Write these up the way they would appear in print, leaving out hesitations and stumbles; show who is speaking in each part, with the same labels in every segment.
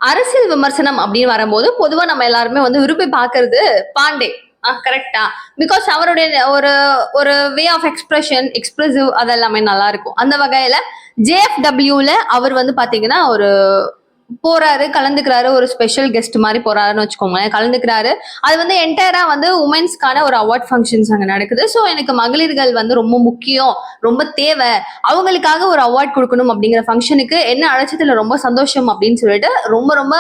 Speaker 1: அரசியல் விமர்சனம் அப்படின்னு வரும்போது பொதுவா நம்ம எல்லாருமே வந்து விரும்பி பாக்குறது பாண்டே. கரெக்டா? பிகாஸ் அவருடைய ஒரு ஒரு வே ஆஃப் எக்ஸ்பிரசிவ் அதெல்லாமே நல்லா இருக்கும். அந்த வகையில ஜேஎஃப்டபிள்யூல அவர் வந்து பாத்தீங்கன்னா ஒரு போறாரு, கலந்துக்கிறாரு, ஒரு ஸ்பெஷல் கெஸ்ட் மாதிரி போறாருன்னு வச்சுக்கோங்களேன், கலந்துக்கிறாரு. அது வந்து என்டையரா வந்து உமன்ஸ்க்கான ஒரு அவார்ட் ஃபங்க்ஷன்ஸ் அங்க நடக்குது. ஸோ எனக்கு மகளிர்கள் வந்து ரொம்ப முக்கியம், ரொம்ப தேவை, அவங்களுக்காக ஒரு அவார்ட் கொடுக்கணும் அப்படிங்கிற ஃபங்க்ஷனுக்கு என்ன அழைச்சதுல ரொம்ப சந்தோஷம் அப்படின்னு சொல்லிட்டு ரொம்ப ரொம்ப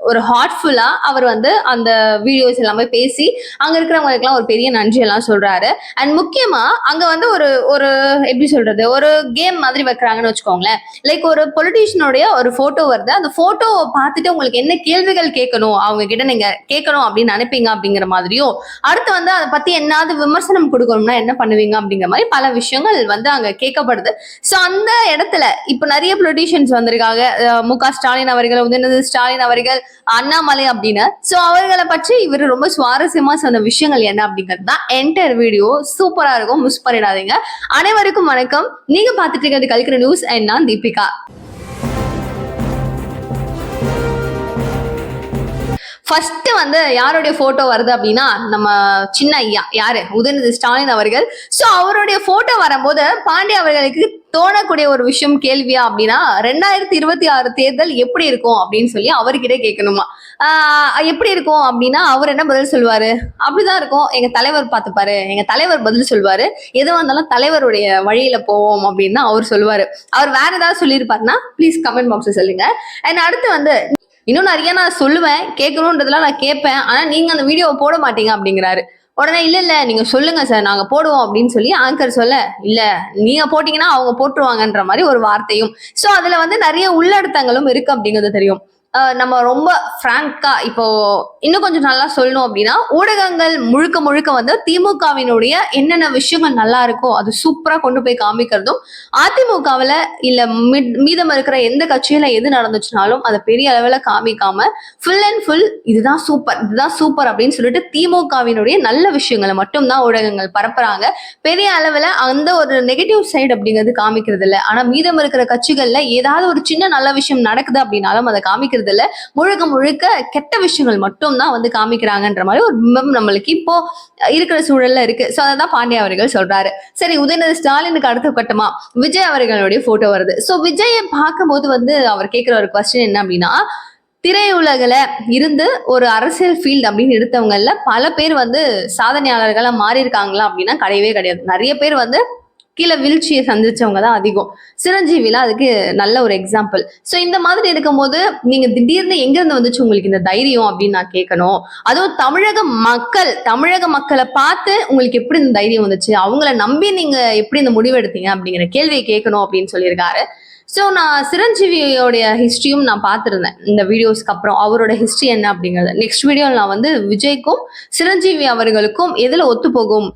Speaker 1: ஒரு ஹார்ட்ஃபுல்லா அவர் வந்து அந்த வீடியோஸ் எல்லாமே பேசி அங்க இருக்கிறவங்களுக்கு எல்லாம் ஒரு பெரிய நன்றி எல்லாம் சொல்றாரு. அண்ட் முக்கியமா அங்க வந்து ஒரு ஒரு எப்படி சொல்றது, ஒரு கேம் மாதிரி வைக்கிறாங்கன்னு வச்சுக்கோங்களேன். லைக் ஒரு பொலிட்டீஷியனுடைய ஒரு போட்டோ வருது, அந்த போட்டோவை பார்த்துட்டு உங்களுக்கு என்ன கேள்விகள் கேட்கணும், அவங்க கிட்ட நீங்க கேட்கணும் அப்படின்னு நினைப்பீங்க அப்படிங்கிற மாதிரியும், அடுத்து வந்து அதை பத்தி என்னாவது விமர்சனம் கொடுக்கணும்னா என்ன பண்ணுவீங்க அப்படிங்கிற மாதிரி பல விஷயங்கள் வந்து அங்க கேட்கப்படுது. சோ அந்த இடத்துல இப்ப நிறைய பொலிட்டீஷியன்ஸ் வந்திருக்காங்க, மு.க. ஸ்டாலின் அவர்கள், உதயநிதி ஸ்டாலின் அவர்கள், அண்ணாமலை அப்படின்னு. சோ அவர்களை பற்றி இவர் ரொம்ப சுவாரஸ்யமா சொன்ன விஷயங்கள் என்ன அப்படிங்கிறது தான் என்டையர் வீடியோ. சூப்பரா இருக்கும், மிஸ் பண்ணிடாதீங்க. அனைவருக்கும் வணக்கம். நீங்க பாத்துட்டு இருக்கிறது கல்கிற நியூஸ் அண்ட் நான் தீபிகா. ஃபர்ஸ்ட் வந்து யாருடைய போட்டோ வருது அப்படின்னா நம்ம சின்ன ஐயா, யாரு, உதயநிதி ஸ்டாலின் அவர்கள். சோ அவருடைய போட்டோ வரும்போது பாண்டே அவர்களுக்கு தோணக்கூடிய ஒரு விஷயம் கேள்வியா அப்படின்னா 2026 தேர்தல் எப்படி இருக்கும் அப்படின்னு சொல்லி அவர்கிட்ட கேட்கணுமா. எப்படி இருக்கும் அப்படின்னா அவர் என்ன பதில் சொல்லுவாரு, அப்படிதான் இருக்கும், எங்க தலைவர் பார்த்துப்பாரு, எங்க தலைவர் பதில் சொல்லுவாரு, எதுவா இருந்தாலும் தலைவருடைய வழியில போவோம் அப்படின்னு அவர் சொல்லுவாரு. அவர் வேற ஏதாவது சொல்லியிருப்பாருன்னா ப்ளீஸ் கமெண்ட் பாக்ஸ்ல சொல்லுங்க. அண்ட் அடுத்து வந்து இன்னும் நிறைய நான் சொல்லுவேன், கேட்கணுன்றதுலாம் நான் கேட்பேன், ஆனா நீங்க அந்த வீடியோவை போட மாட்டீங்க அப்படிங்கிறாரு. உடனே இல்ல நீங்க சொல்லுங்க சார், நாங்க போடுவோம் அப்படின்னு சொல்லி ஆங்கர் சொல்ல, இல்ல நீங்க போட்டீங்கன்னா அவங்க போட்டுருவாங்கன்ற மாதிரி ஒரு வார்த்தையும். சோ அதுல வந்து நிறைய உள்ளடத்தங்களும் இருக்கு அப்படிங்கிறது தெரியும். நம்ம ரொம்ப பிராங்கா இப்போ இன்னும் கொஞ்சம் நல்லா சொல்லணும் அப்படின்னா, ஊடகங்கள் முழுக்க முழுக்க வந்து திமுகவினுடைய என்னென்ன விஷயங்கள் நல்லா இருக்கோ அது சூப்பரா கொண்டு போய் காமிக்கிறதும், அதிமுகவுல இல்ல மீதம் இருக்கிற எந்த கட்சியில எது நடந்துச்சுனாலும் அதை பெரிய அளவுல காமிக்காம ஃபுல் அண்ட் ஃபுல் இதுதான் சூப்பர், இதுதான் சூப்பர் அப்படின்னு சொல்லிட்டு திமுகவினுடைய நல்ல விஷயங்களை மட்டும்தான் ஊடகங்கள் பரப்புறாங்க. பெரிய அளவுல அந்த ஒரு நெகட்டிவ் சைடு அப்படிங்கிறது காமிக்கிறது இல்லை. ஆனா மீதம் இருக்கிற கட்சிகள்ல ஏதாவது ஒரு சின்ன நல்ல விஷயம் நடக்குது அப்படின்னாலும் அதை காமிக்கிறது இல்ல. முழுக்க முழுக்க கெட்ட விஷயங்கள் மட்டும் தான் வந்து காமிக்கிறாங்கன்ற மாதிரி ஒரு பிம்பம் நம்மளுக்கு இப்போ இருக்கிற சூழல்ல இருக்கு. சோ அதான் பாண்டிய அவர்கள் சொல்றாரு. சரி, உதயநிதி ஸ்டாலினுக்கு அடுத்த கட்டமா விஜய் அவர்களுடைய போட்டோ வருது. சோ விஜயை பார்க்கும்போது வந்து அவர் கேட்கிற ஒரு கொஸ்டின் என்ன அப்படின்னா, திரையுலகில இருந்து ஒரு அரசியல் ஃபீல்டு அப்படின்னு எடுத்தவங்கல்ல பல பேர் வந்து சாதனையாளர்களா மாறி இருக்காங்களா அப்படின்னா கிடையவே கிடையாது. நிறைய பேர் வந்து கீழே வீழ்ச்சியை சந்திச்சவங்க தான் அதிகம். சிரஞ்சீவில அதுக்கு நல்ல ஒரு எக்ஸாம்பிள். சோ இந்த மாதிரி இருக்கும்போது நீங்க திடீர்னு எங்க இருந்து வந்துச்சு உங்களுக்கு இந்த தைரியம் அப்படின்னு நான் கேட்கணும். அதுவும் தமிழக மக்களை பார்த்து உங்களுக்கு எப்படி இந்த தைரியம் வந்துச்சு, அவங்கள நம்பி நீங்க எப்படி இந்த முடிவு எடுத்தீங்க அப்படிங்கிற கேள்வியை கேட்கணும் அப்படின்னு சொல்லியிருக்காரு. ஸோ நான் சிரஞ்சீவியோடைய ஹிஸ்ட்ரியும் நான் பார்த்துருந்தேன் இந்த வீடியோஸ்க்கு அப்புறம். அவரோட ஹிஸ்ட்ரி என்ன அப்படிங்கிறது நெக்ஸ்ட் வீடியோவில் நான் வந்து விஜய்க்கும் சிரஞ்சீவி அவர்களுக்கும் எதுல ஒத்து போகும்,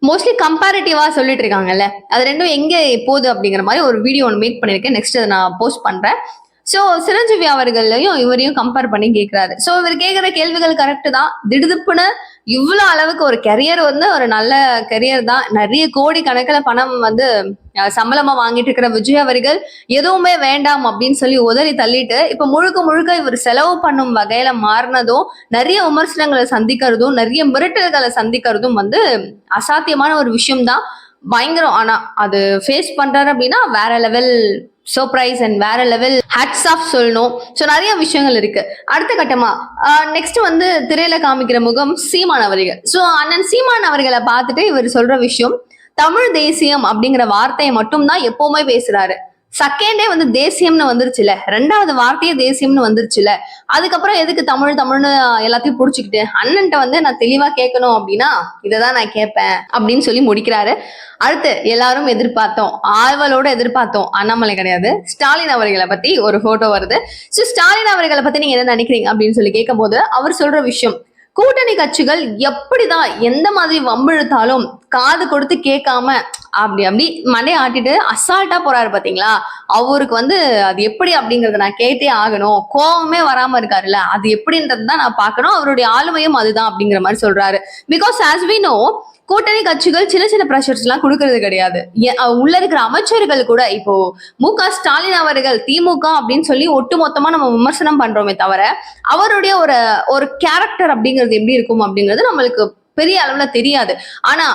Speaker 1: மோஸ்ட்லி கம்பேரிட்டிவா சொல்லிட்டு இருக்காங்கல்ல, அது ரெண்டும் எங்க போகுது அப்படிங்கிற மாதிரி ஒரு வீடியோ ஒன்று மேக் பண்ணியிருக்கேன். நெக்ஸ்ட் அதை நான் போஸ்ட் பண்றேன். சோ சிரஞ்சீவி அவர்களையும் இவரையும் கம்பேர் பண்ணி கேட்கிறாரு. சோ இவர் கேட்கிற கேள்விகள் கரெக்ட் தான். திடுதுப்புன்னு இவ்வளவு அளவுக்கு ஒரு கெரியர் வந்து ஒரு நல்ல கெரியர் தான், நிறைய கோடி கணக்கில் பணம் வந்து சம்பளமா வாங்கிட்டு இருக்கிற விஜய் அவர்கள் எதுவுமே வேண்டாம் அப்படின்னு சொல்லி உதறி தள்ளிட்டு இப்ப முழுக்க முழுக்க இவர் செலவு பண்ணும் வகையில மாறினதும், நிறைய விமர்சனங்களை சந்திக்கிறதும், நிறைய மிரட்டல்களை சந்திக்கிறதும் வந்து அசாத்தியமான ஒரு விஷயம் தான். பயங்கரம். ஆனா அது ஃபேஸ் பண்றாரு அப்படின்னா வேற லெவல் சர்ப்ரைஸ் அண்ட் வேற லெவல் ஹேட்ஸ் ஆஃப் சொல்லணும். ஸோ நிறைய விஷயங்கள் இருக்கு. அடுத்த கட்டமா நெக்ஸ்ட் வந்து திரையில காமிக்கிற முகம் சீமான் அவர்கள். ஸோ அண்ணன் சீமான் அவர்களை பார்த்துட்டு இவர் சொல்ற விஷயம், தமிழ் தேசியம் அப்படிங்கிற வார்த்தையை மட்டும் தான் எப்பவுமே பேசுறாரு. செகண்டே வந்து தேசியம்னு வந்துருச்சுல, ரெண்டாவது வார்த்தையே தேசியம்னு வந்துருச்சுல, அதுக்கப்புறம் எதுக்கு தமிழ்னு எல்லாத்தையும் புடிச்சுக்கிட்டு, அண்ணன்ட்ட வந்து நான் தெளிவா கேட்கணும் அப்படின்னா இதைதான் நான் கேட்பேன் அப்படின்னு சொல்லி முடிக்கிறாரு. அடுத்து எல்லாரும் எதிர்பார்த்தோம், ஆர்வலோட எதிர்பார்த்தோம், அண்ணாமலை கிடையாது, ஸ்டாலின் அவர்களை பத்தி ஒரு போட்டோ வருது. சோ ஸ்டாலின் அவர்களை பத்தி நீங்க என்ன நினைக்கிறீங்க அப்படின்னு சொல்லி கேட்கும் போது அவர் சொல்ற விஷயம், கூட்டணி கட்சிகள் எப்படிதான் எந்த மாதிரி வம்பிழுத்தாலும் காது கொடுத்து கேட்காம அப்படி அப்படி மண்டையை ஆட்டிட்டு அசால்ட்டா போறாரு பாத்தீங்களா, அவருக்கு வந்து அது எப்படி அப்படிங்கறத நான் கேட்டே ஆகணும், கோவமே வராம இருக்காருல்ல, அது எப்படின்றது தான் நான் பார்க்கணும், அவருடைய ஆளுமையும் அதுதான் அப்படிங்கிற மாதிரி சொல்றாரு. பிகாஸ் ஆஸ் வி நோ, கூட்டணி கட்சிகள் சின்ன சின்ன ப்ரெஷர்ஸ் எல்லாம் கொடுக்கறது கிடையாது. உள்ள இருக்கிற அமைச்சர்கள் கூட இப்போ மு.க.ஸ்டாலின் அவர்கள் திமுக அப்படின்னு சொல்லி ஒட்டுமொத்தமா நம்ம விமர்சனம் பண்றோமே தவிர, அவருடைய ஒரு ஒரு கேரக்டர் அப்படிங்கிறது எப்படி இருக்கும் அப்படிங்கிறது நம்மளுக்கு பெரிய அளவுல தெரியாது. ஆனா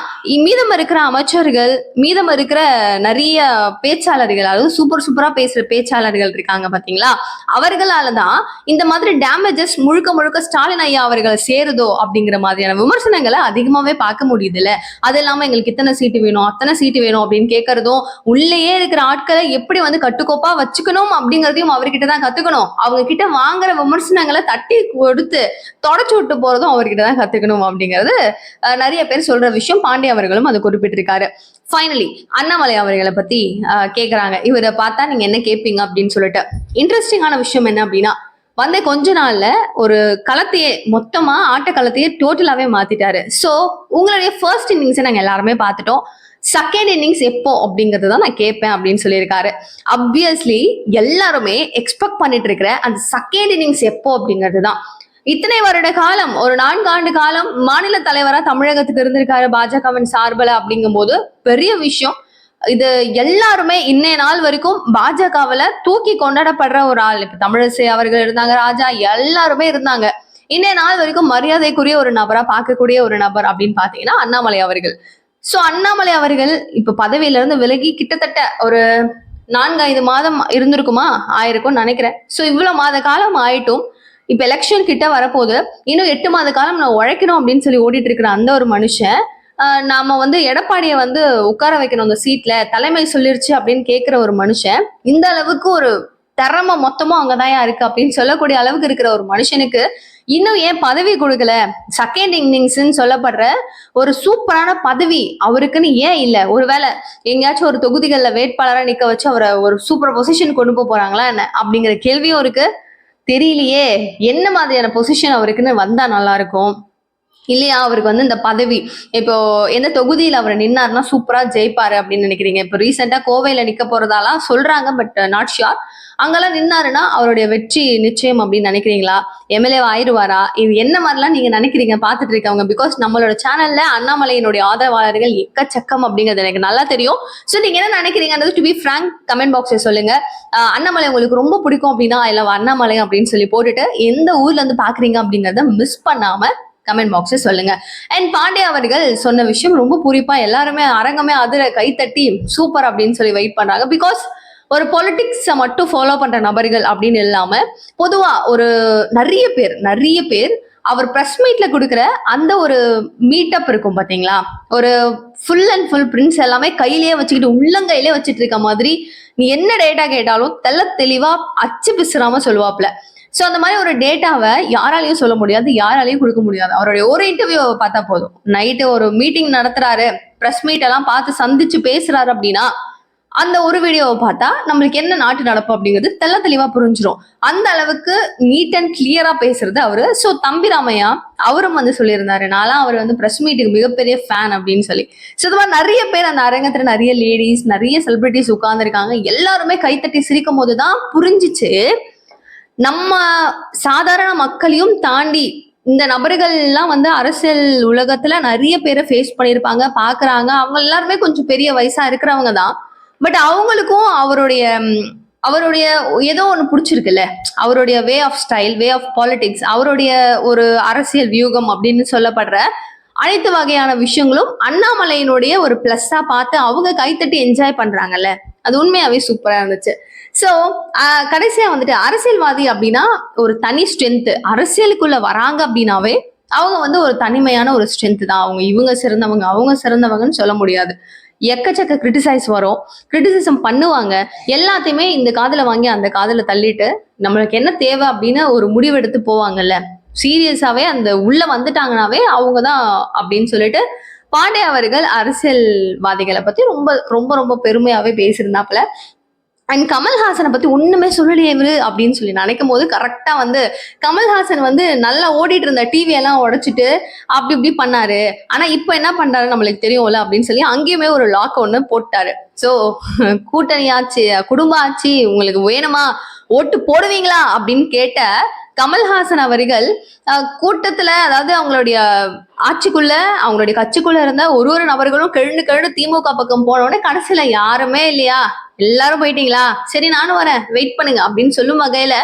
Speaker 1: மீதம் இருக்கிற அமைச்சர்கள், மீதம் இருக்கிற நிறைய பேச்சாளர்கள், அதாவது சூப்பர் சூப்பரா பேசுற பேச்சாளர்கள் இருக்காங்க பாத்தீங்களா, அவர்களாலதான் இந்த மாதிரி டேமேஜஸ் முழுக்க முழுக்க ஸ்டாலின் ஐயா அவர்களை சேருதோ அப்படிங்கிற மாதிரியான விமர்சனங்களை அதிகமாவே பார்க்க முடியுது இல்ல. அது இல்லாம எங்களுக்கு இத்தனை சீட்டு வேணும், அத்தனை சீட்டு வேணும் அப்படின்னு கேட்கறதும், உள்ளேயே இருக்கிற ஆட்களை எப்படி வந்து கட்டுக்கோப்பா வச்சுக்கணும் அப்படிங்கறதையும் அவர்கிட்ட தான் கத்துக்கணும். அவங்க கிட்ட வாங்குற விமர்சனங்களை தட்டி கொடுத்து தொடச்சு விட்டு போறதும் அவர்கிட்ட தான் கத்துக்கணும் அப்படிங்கிறது நிறைய பேர் சொல்ற விஷயம். பாண்டிய அவர்களும் அதை குறிப்பிட்டிருக்காரு. ஃபைனலி அண்ணாமலை அவர்களை பத்தி கேக்குறாங்க, இவரை பார்த்தா நீங்க என்ன கேட்பீங்க அப்படின்னு சொல்லிட்டு. இன்ட்ரெஸ்டிங்கான விஷயம் என்ன அப்படின்னா, வந்த கொஞ்ச நாள்ல ஒரு களத்தையே மொத்தமா ஆட்டக்களத்தையே டோட்டலாவே மாத்திட்டாரு. சோ உங்களுடைய ஃபர்ஸ்ட் இன்னிங்ஸை நாங்க எல்லாருமே பார்த்துட்டோம், செகண்ட் இன்னிங்ஸ் எப்போ அப்படிங்கறது தான் நான் கேட்பேன் அப்படின்னு சொல்லியிருக்காரு. அப்வியஸ்லி எல்லாருமே எக்ஸ்பெக்ட் பண்ணிட்டு இருக்கிற அந்த செகண்ட் இன்னிங்ஸ் எப்போ அப்படிங்கிறது தான். இத்தனை வருட காலம், ஒரு 4 ஆண்டு காலம் மாநில தலைவரா தமிழகத்துக்கு இருந்திருக்காரு பாஜகவின் சார்பில். அப்படிங்கும் போது பெரிய விஷயம் இது. எல்லாருமே இன்னைய நாள் வரைக்கும் பாஜகவுல தூக்கி கொண்டாடப்படுற ஒரு ஆள். இப்ப தமிழிசை அவர்கள் இருந்தாங்க, ராஜா எல்லாருமே இருந்தாங்க. இன்னைய நாள் வரைக்கும் மரியாதைக்குரிய ஒரு நபரா பார்க்கக்கூடிய ஒரு நபர் அப்படின்னு பாத்தீங்கன்னா அண்ணாமலை அவர்கள். சோ அண்ணாமலை அவர்கள் இப்ப பதவியில இருந்து விலகி கிட்டத்தட்ட ஒரு 4-5 மாதம் இருந்திருக்குமா, ஆயிருக்கும்னு நினைக்கிறேன். சோ இவ்வளவு மாத காலம் ஆயிட்டும். இப்ப எலெக்ஷன் கிட்ட வரப்போது, இன்னும் 8 மாத காலம் நான் உழைக்கணும் அப்படின்னு சொல்லி ஓடிட்டு இருக்கிற அந்த ஒரு மனுஷன், நாம வந்து எடப்பாடியை வந்து உட்கார வைக்கணும் அந்த சீட்ல, தலைமை சொல்லிருச்சு அப்படின்னு கேட்கிற ஒரு மனுஷன், இந்த அளவுக்கு ஒரு திறமை மொத்தமும் அங்கதான் இருக்கு அப்படின்னு சொல்லக்கூடிய அளவுக்கு இருக்கிற ஒரு மனுஷனுக்கு இன்னும் ஏன் பதவி கொடுக்கல? செகண்ட் இன்னிங்ஸ்ன்னு சொல்லப்படுற ஒரு சூப்பரான பதவி அவருக்குன்னு ஏன் இல்ல? ஒருவேளை எங்கேயாச்சும் ஒரு தொகுதிகள்ல வேட்பாளரா நிக்க வச்சு அவரை ஒரு சூப்பர் பொசிஷன் கொண்டு போறாங்களா என்ன அப்படிங்கிற கேள்வியும் இருக்கு. தெரியலையே என்ன மாதிரியான பொசிஷன் அவருக்குன்னு வந்தா நல்லா இருக்கும் இல்லையா? அவருக்கு வந்து இந்த பதவி இப்போ எந்த தொகுதியில அவர் நின்னாருன்னா சூப்பரா ஜெயிப்பாரு அப்படின்னு நினைக்கிறீங்க? இப்போ ரீசெண்டா கோவையில நிக்க போறதாலாம் சொல்றாங்க, பட் நாட் ஷியோர். அங்கெல்லாம் நின்னாருன்னா அவருடைய வெற்றி நிச்சயம் அப்படின்னு நினைக்கிறீங்களா? எம்எல்ஏ ஆயிடுவாரா? இது என்ன மாதிரிலாம் நீங்க நினைக்கிறீங்க பாத்துட்டு இருக்கவங்க? பிகாஸ் நம்மளோட சேனல்ல அண்ணாமலையினுடைய ஆதரவாளர்கள் எக்கச்சக்கம் அப்படிங்கிறது எனக்கு நல்லா தெரியும். ஸோ நீங்க என்ன நினைக்கிறீங்கன்றது டு பி ஃப்ராங்க் கமெண்ட் பாக்ஸ்ல சொல்லுங்க. அண்ணாமலை உங்களுக்கு ரொம்ப பிடிக்கும் அப்படின்னா இல்ல அண்ணாமலை அப்படின்னு சொல்லி போட்டுட்டு எந்த ஊர்ல இருந்து பாக்குறீங்க அப்படிங்கறத மிஸ் பண்ணாம கமெண்ட் பாக்ஸ்ல சொல்லுங்க. அண்ட் பாண்டிய அவர்கள் சொன்ன விஷயம் ரொம்ப குறிப்பா எல்லாருமே அரங்கமே அதிர கைத்தட்டி சூப்பர் அப்படின்னு சொல்லி வெயிட் பண்றாங்க. பிகாஸ் ஒரு பொலிட்டிக்ஸை மட்டும் ஃபாலோ பண்ற நபர்கள் அப்படின்னு இல்லாம பொதுவா ஒரு நிறைய பேர் அவர் பிரஸ் மீட்ல கொடுக்குற அந்த ஒரு மீட்டப் இருக்கும் பாத்தீங்களா, ஒரு ஃபுல் அண்ட் ஃபுல் பிரிண்ட்ஸ் எல்லாமே கையிலேயே வச்சுக்கிட்டு உள்ளங்கையிலே வச்சுட்டு இருக்க மாதிரி, நீ என்ன டேட்டா கேட்டாலும் தெளிவா அச்சு பிசுறாம சொல்லுவாப்ல. சோ அந்த மாதிரி ஒரு டேட்டாவை யாராலையும் சொல்ல முடியாது, யாராலையும் கொடுக்க முடியாது. அவருடைய ஒரு இன்டர்வியூவை பார்த்தா போதும், நைட்டு ஒரு மீட்டிங் நடத்துறாரு, பிரஸ் மீட் எல்லாம் பார்த்து சந்திச்சு பேசுறாரு அப்படின்னா அந்த ஒரு வீடியோவை பார்த்தா நம்மளுக்கு என்ன நாட்டு நடப்பு அப்படிங்கிறது தெளிவா புரிஞ்சிடும். அந்த அளவுக்கு நீட் அண்ட் கிளியரா பேசுறது அவரு. சோ தம்பி ராமையா அவரும் வந்து சொல்லியிருந்தாரு, நான்லாம் அவர் வந்து பிரஸ் மீட்டுக்கு மிகப்பெரிய ஃபேன் அப்படின்னு சொல்லி. சோ இது மாதிரி நிறைய பேர் அந்த அரங்கத்துல, நிறைய லேடிஸ், நிறைய செலிபிரிட்டிஸ் உட்கார்ந்துருக்காங்க. எல்லாருமே கைத்தட்டி சிரிக்கும் போதுதான் புரிஞ்சிச்சு, நம்ம சாதாரண மக்களையும் தாண்டி இந்த நபர்கள் எல்லாம் வந்து அரசியல் உலகத்துல நிறைய பேரை ஃபேஸ் பண்ணியிருப்பாங்க, பாக்குறாங்க. அவங்க எல்லாருமே கொஞ்சம் பெரிய வயசா இருக்கிறவங்க தான். பட் அவங்களுக்கும் அவருடைய ஏதோ ஒண்ணு பிடிச்சிருக்குல்ல, அவருடைய way of style, way of politics, அவருடைய ஒரு அரசியல் வியூகம் அப்படின்னு சொல்லப்படுற அனைத்து வகையான விஷயங்களும் அண்ணாமலையினுடைய ஒரு பிளஸ்ஸா பார்த்து அவங்க கைத்தட்டி என்ஜாய் பண்றாங்கல்ல, அது உண்மையாவே சூப்பரா இருந்துச்சு. சோ கடைசியா வந்துட்டு அரசியல்வாதி அப்படின்னா ஒரு தனி ஸ்ட்ரென்த், அரசியலுக்குள்ள வராங்க அப்படின்னாவே அவங்க வந்து ஒரு தனிமையான ஒரு ஸ்ட்ரென்த் தான். இவங்க சிறந்தவங்க அவங்க சிறந்தவங்கன்னு சொல்ல முடியாது. எக்கச்சக்க கிரிட்டிசைஸ் வரும், கிரிட்டிசிசம் பண்ணுவாங்க. எல்லாத்தையுமே இந்த காதுல வாங்கி அந்த காதுல தள்ளிட்டு நம்மளுக்கு என்ன தேவை அப்படின்னு ஒரு முடிவெடுத்து போவாங்கல்ல, சீரியஸாவே அந்த உள்ள வந்துட்டாங்கன்னாவே அவங்கதான் அப்படின்னு சொல்லிட்டு பாண்டிய அவர்கள் அரசியல்வாதிகளை பத்தி ரொம்ப ரொம்ப ரொம்ப பெருமையாவே பேசியிருந்தாப்புல. அண்ட் கமல்ஹாசனை பத்தி ஒண்ணுமே சொல்லலையே இவரு அப்படின்னு சொல்லி நினைக்கும் போது கரெக்டா வந்து கமல்ஹாசன் வந்து நல்லா ஓடிட்டு இருந்த டிவி எல்லாம் உடைச்சிட்டு அப்படி இப்படி பண்ணாரு. ஆனா இப்ப என்ன பண்றாரு நம்மளுக்கு தெரியும்ல அப்படின்னு சொல்லி அங்கேயுமே ஒரு லாக் ஒண்ணு போட்டாரு. சோ கூட்டணி ஆச்சு, குடும்ப ஆட்சி உங்களுக்கு வேணுமா, ஓட்டு போடுவீங்களா அப்படின்னு கேட்ட கமல்ஹாசன் அவர்கள் கூட்டத்துல, அதாவது அவங்களுடைய ஆட்சிக்குள்ள, அவங்களுடைய கட்சிக்குள்ள இருந்த ஒரு நபர்களும் கெழுந்து திமுக பக்கம் போனோடனே கடைசியில யாருமே இல்லையா, எல்லாரும் போயிட்டீங்களா, சரி நானும் வரேன் வெயிட் பண்ணுங்க அப்படின்னு சொல்லும் வகையில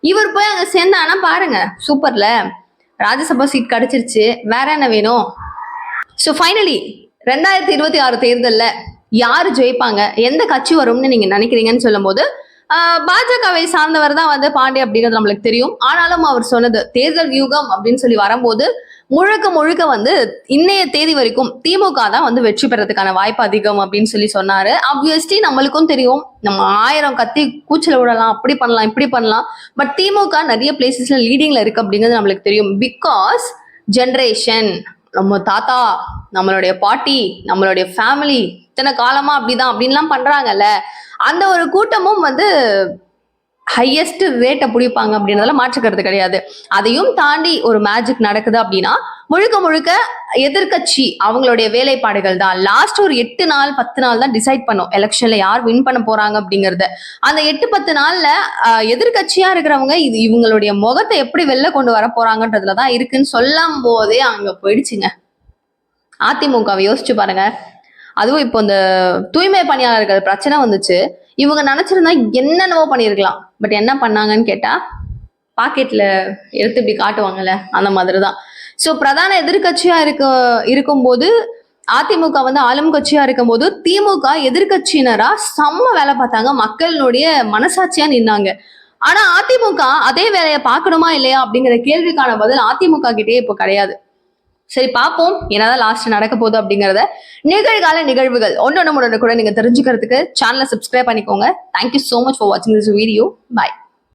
Speaker 1: இவர் போய் அங்க சேர்ந்தானா பாருங்க, சூப்பர்ல, ராஜ்யசபா சீட் கிடைச்சிருச்சு, வேற என்ன வேணும். ஸோ ஃபைனலி 2026 தேர்தல்ல யாரு ஜெயிப்பாங்க, எந்த கட்சி வரும்னு நீங்க நினைக்கிறீங்கன்னு சொல்லும் போது பாஜகவை சார்ந்தவர் தான் வந்து பாண்டே அப்படிங்கிறது நம்மளுக்கு தெரியும். ஆனாலும் அவர் சொன்னது தேர்தல் வியூகம் அப்படின்னு சொல்லி வரும்போது முழுக்க வந்து இன்னைய தேதி வரைக்கும் திமுக தான் வந்து வெற்றி பெறதுக்கான வாய்ப்பு அதிகம் அப்படின்னு சொல்லி சொன்னாரு. ஆப்வியஸ்லி நம்மளுக்கும் தெரியும், நம்ம 1000 கத்தி கூச்சல விடலாம், அப்படி பண்ணலாம் இப்படி பண்ணலாம், பட் திமுக நிறைய பிளேசஸ்ல லீடிங்ல இருக்கு அப்படிங்கிறது நம்மளுக்கு தெரியும். பிகாஸ் ஜென்ரேஷன், நம்ம தாத்தா, நம்மளுடைய பாட்டி, நம்மளுடைய ஃபேமிலி இத்தனை காலமா அப்படிதான் அப்படின்லாம் பண்றாங்கல்ல, அந்த ஒரு கூட்டமும் வந்து ஹையஸ்ட் ரேட்டை பிடிப்பாங்க அப்படின்றதுல மாற்றுக்கிறது கிடையாது. அதையும் தாண்டி ஒரு மேஜிக் நடக்குது அப்படின்னா முழுக்க எதிர்கட்சி அவங்களுடைய வேலைப்பாடுகள் தான் லாஸ்ட் ஒரு 8 நாள் 10 நாள் தான் டிசைட் பண்ணும் எலெக்ஷன்ல யார் வின் பண்ண போறாங்க அப்படிங்கறத. அந்த 8-10 நாள்ல எதிர்கட்சியா இருக்கிறவங்க இது இவங்களுடைய முகத்தை எப்படி வெளில கொண்டு வர போறாங்கன்றதுலதான் இருக்குன்னு சொல்லும் போதே அங்க போயிடுச்சுங்க. அதிமுகவை யோசிச்சு பாருங்க. அதுவும் இப்போ இந்த தூய்மை பணியாளர்கள் பிரச்சனை வந்துச்சு, இவங்க நினைச்சிருந்தா என்னென்னவோ பண்ணிருக்கலாம். பட் என்ன பண்ணாங்கன்னு கேட்டா பாக்கெட்ல எடுத்து இப்படி காட்டுவாங்கல்ல, அந்த மாதிரிதான். சோ பிரதான எதிர்கட்சியா இருக்கும்போது அதிமுக வந்து ஆளும் கட்சியா இருக்கும்போது திமுக எதிர்கட்சியினரா செம்ம வேலை பார்த்தாங்க, மக்களுடைய மனசாட்சியா நின்னாங்க. ஆனா அதிமுக அதே வேலையை பார்க்கணுமா இல்லையா அப்படிங்கிற கேள்விக்கான பதில் அதிமுக கிட்டே இப்போ கிடையாது. சரி பார்ப்போம் என்னதான் லாஸ்ட் நடக்க போகுது அப்படிங்கறத. நிகழ்கால நிகழ்வுகள் ஒன்னொன்னு கூட நீங்க தெரிஞ்சுக்கிறதுக்கு சேனலை சப்ஸ்கிரைப் பண்ணிக்கோங்க. தேங்க்யூ சோ மச் ஃபார் வாட்சிங் திஸ் வீடியோ. பாய்.